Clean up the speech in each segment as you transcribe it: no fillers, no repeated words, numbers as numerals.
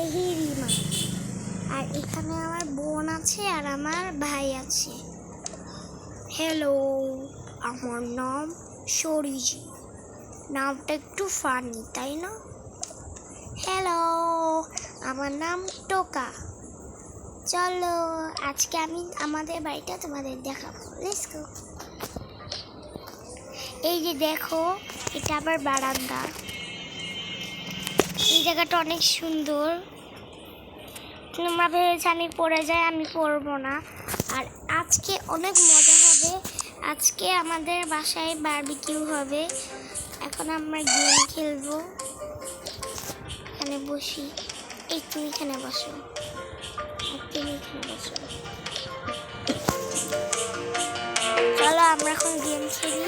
তেহেরিমা। আর এখানে আমার বোন আছে আর আমার ভাই আছে। হ্যালো, আমার নাম শরীজি। নামটা একটু ফানি, তাই না? হ্যালো, আমার নাম টোকা। চলো আজকে আমি আমাদের বাড়িটা তোমাদের দেখাবো। Let's go. এই যে দেখো, এটা আবার বারান্দা। এই জায়গাটা অনেক সুন্দর। তোমরা ভেবেছে আমি পড়ে যাই, আমি পড়বো না। আর আজকে অনেক মজা হবে। আজকে আমাদের বাসায় বারবিকিউ হবে। এখন আমরা গেম খেলবো। এখানে বসি। এই তুমি এখানে বসো, তুমি এখানে বসো। চলো আমরা এখন গেম খেলি।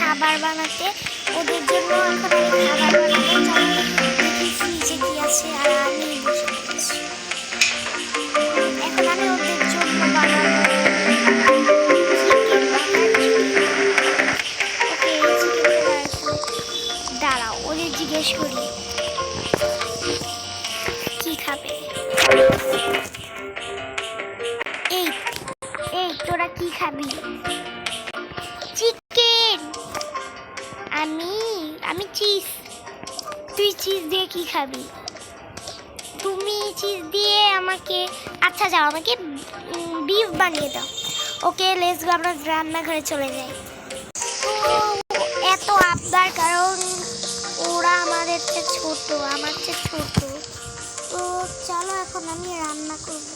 খাবার বানাতে ওদের জন্য এখন আমি খাবার বানাবো। চলো দেখি ফ্রিজে কি আছে। আর আমি বসে পড়েছি। এখন আমি ওদের জন্য বানাবো দাঁড়াও, ওদের জিজ্ঞেস করি কি খাবে। এই এই তোরা কি খাবি? চিকেন। আমি চিজ। তুই চিজ দিয়ে কি খাবি? তুমি চিজ দিয়ে আমাকে, আচ্ছা যাও আমাকে বিফ বানিয়ে দাও। ওকে লেটস গো, আমরা রান্নাঘরে চলে যাই। এত আবদার, কারণ ওরা আমাদের চেয়ে ছোট, আমার চেয়ে ছোট। তো চলো এখন আমি রান্না করব।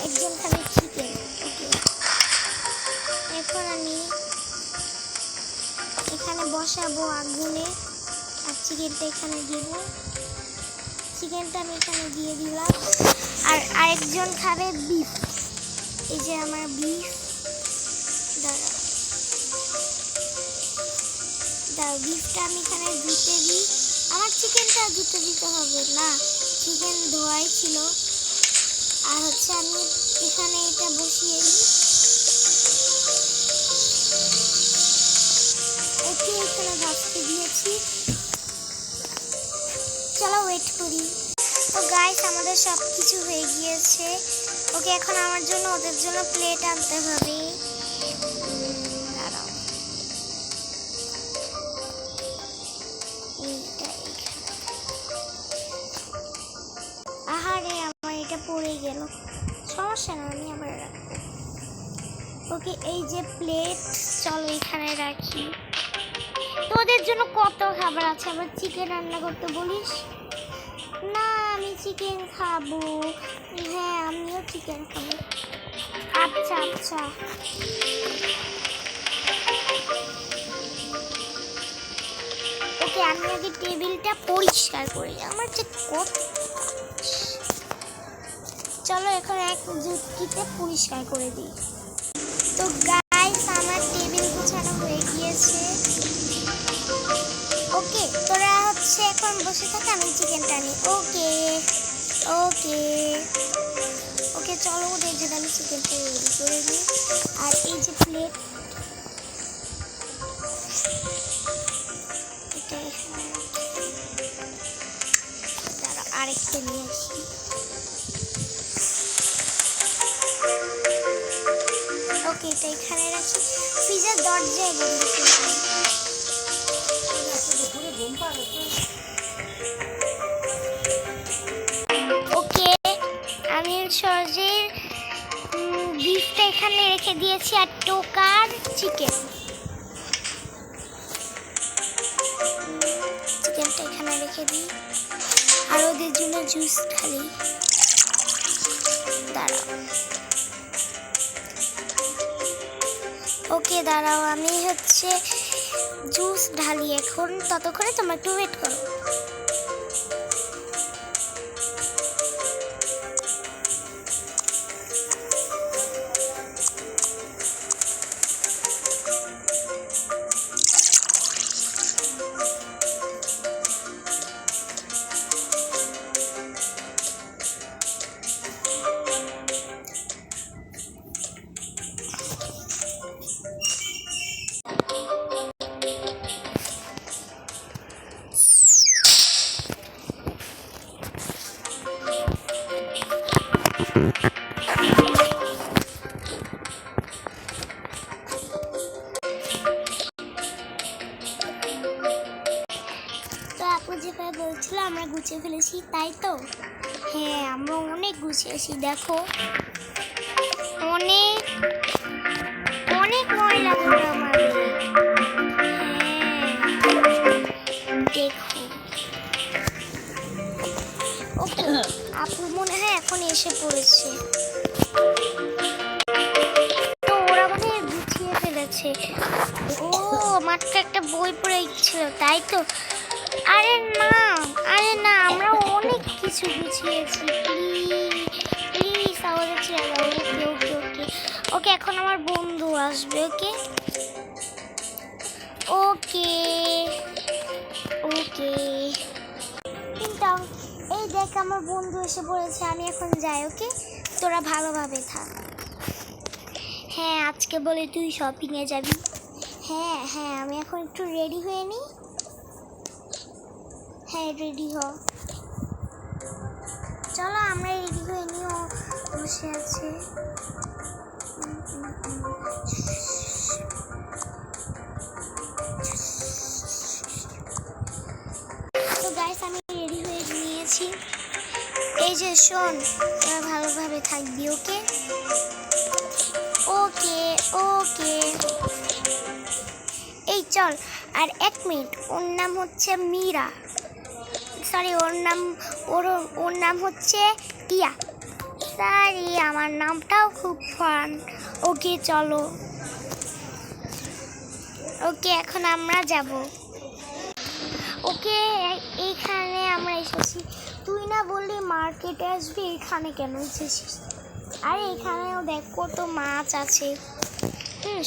একজন খাবে চিকেন। ওকে, এখন আমি এখানে বসাবো আগুনে। আর চিকেনটা এখানে দিব। চিকেনটা আমি এখানে দিয়ে দিলাম। আর আরেকজন খাবে বিফ। এই যে আমার বিফ। দাঁড়াও, বিফটা আমি এখানে ধুতে দিই। আমার চিকেনটা ধুতে দিতে হবে না, চিকেন ধোয়াই ছিল। আর হচ্ছে আমি এখানে এটা বসিয়ে দিই। ওকে এখানে ভাজতে দিয়েছি। চলো ওয়েট করি। তো গাইস আমাদের সব কিছু হয়ে গিয়েছে। ওকে এখন আমার জন্য ওদের জন্য প্লেট আনতে হবে। দাঁড়াও, এইটা আহারে আমার এটা পড়ে গেল। সমস্যা না, আমি আবার রাখবো। ওকে এই যে প্লেট, চলো এখানে রাখি। তোদের জন্য কত খাবার আছে, আবার চিকেন রান্না করতে বলিস না। আমি চিকেন খাবো। হ্যাঁ আমিও চিকেন খাবো। আচ্ছা আচ্ছা। ওকে আমি আগে টেবিলটা পরিষ্কার করি। আমার যে কত, চলো এখন এক জুটকিতে পরিষ্কার করে দিই। তো গাইস আমার টেবিল গোছানো হয়ে গিয়েছে। ওকে তোরা হচ্ছে এখন বসে থাক, আমি চিকেনটা নিই। ওকে ওকে ওকে চলো ওদের জন্য আমি চিকেনটা রেডি করে নিই। আর এই যে প্লেট, দাঁড়া আরেকটা নিয়ে আসি। ওকে এটা এখানে রাখি। ফ্রিজের দরজায় বন্ধ করে দিই। ওকে আমি সহজে বিফটা এখানে রেখে দিয়েছি আর টোকার চিকেনটা এখানে রেখে দিই। আর ওদের জন্য জুস ঢালি। দাঁড়াও, ওকে দাঁড়াও আমি হচ্ছে জুস ঢালি এখন। ততক্ষণে তোমরা একটু ওয়েট করো। গুছিয়ে ফেলেছি, তাই তো? হ্যাঁ, আমরা অনেক গুছিয়েছি, দেখো অনেক অনেক ময়লা ধরে আমাদের। হ্যাঁ দেখো, ওকে আপু মনে হয় এখন এসে পড়েছে, তো ওরা মনে হয় গুছিয়ে ফেলেছে। ও মাত্র একটা বই পড়ে ছিল, তাই তো? আরে না, আরে না, আমরা অনেক কিছু গুছিয়েছি, প্লিজ আমাদের ছেড়ে দাও। ওকে ওকে ওকে ওকে, এখন আমার বন্ধু আসবে। ওকে ওকে ওকে, কিন্তু এই দেখ আমার বন্ধু এসে পড়েছে, আমি এখন যাই। ওকে, তোরা ভালোভাবে থাক। হ্যাঁ আজকে বলে তুই শপিংয়ে যাবি? হ্যাঁ হ্যাঁ, আমি এখন একটু রেডি হয়ে নিই। হ্যাঁ রেডি হ, চলো আমরা রেডি হয়ে নিই। ও বসে আছে। তো গাইস আমি রেডি হয়ে নিয়েছি। এই যে শোন, তোরা ভালোভাবে থাকবি। ওকে ওকে ওকে, এই চল। আর এক মিনিট, ওর নাম হচ্ছে মীরা, সরি ওর নাম হচ্ছে টিয়া। সরি, আমার নামটাও খুব ফান। ওকে চলো। ওকে এখন আমরা যাব। ওকে এইখানে আমরা এসেছি। তুই না বললি মার্কেটে আসবি, এখানে কেন এসেছিস? আরে এখানেও দেখ কত মাছ আছে,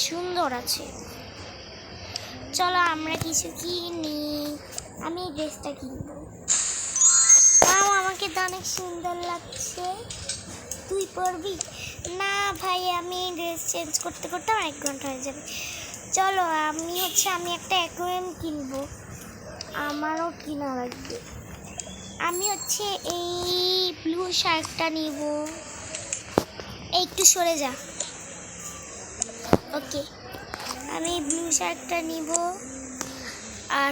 সুন্দর আছে। চলো আমরা কিছু কিনি। আমি এই ড্রেসটা কিনবো। তাও আমাকে তো অনেক সুন্দর লাগছে, তুই পরবি? না ভাই, আমি ড্রেস চেঞ্জ করতে করতে আমার 1 ঘন্টা হয়ে যাবে। চলো আমি একটা অ্যাকোয়ারিয়াম কিনবো, আমারও কিনা লাগবে। আমি এই ব্লু শার্টটা নিব। একটু সরে যা। ওকে, আমি ব্লু শার্টটা নিব, আর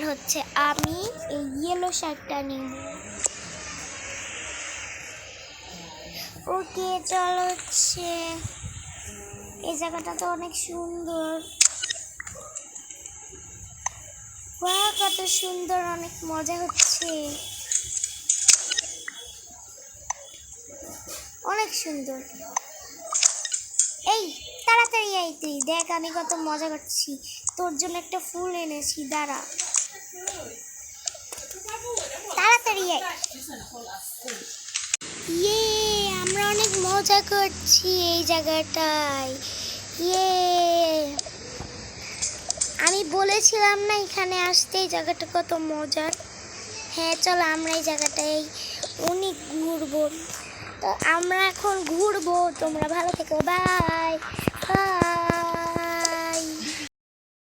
আমি এই ইয়েলো শার্টটা নিব। ওকে চলো, এই জায়গাটা তো অনেক সুন্দর। বাহ কত সুন্দর, অনেক মজা হচ্ছে, অনেক সুন্দর। এই তাড়াতাড়ি আই, তুই দেখ আমি কত মজা করছি। তোর জন্য একটা ফুল এনেছি, দাঁড়া, তাড়াতাড়ি আই। ইয়ে, আমরা অনেক মজা করছি এই জায়গাটায়। ইয়ে, আমি বলেছিলাম না এখানে আসতে, এই জায়গাটা কত মজার। হ্যাঁ চলো আমরা এই জায়গাটায় অনেক ঘুরবো। তো আমরা এখন ঘুরবো, তোমরা ভালো থেকো, বাই বাই।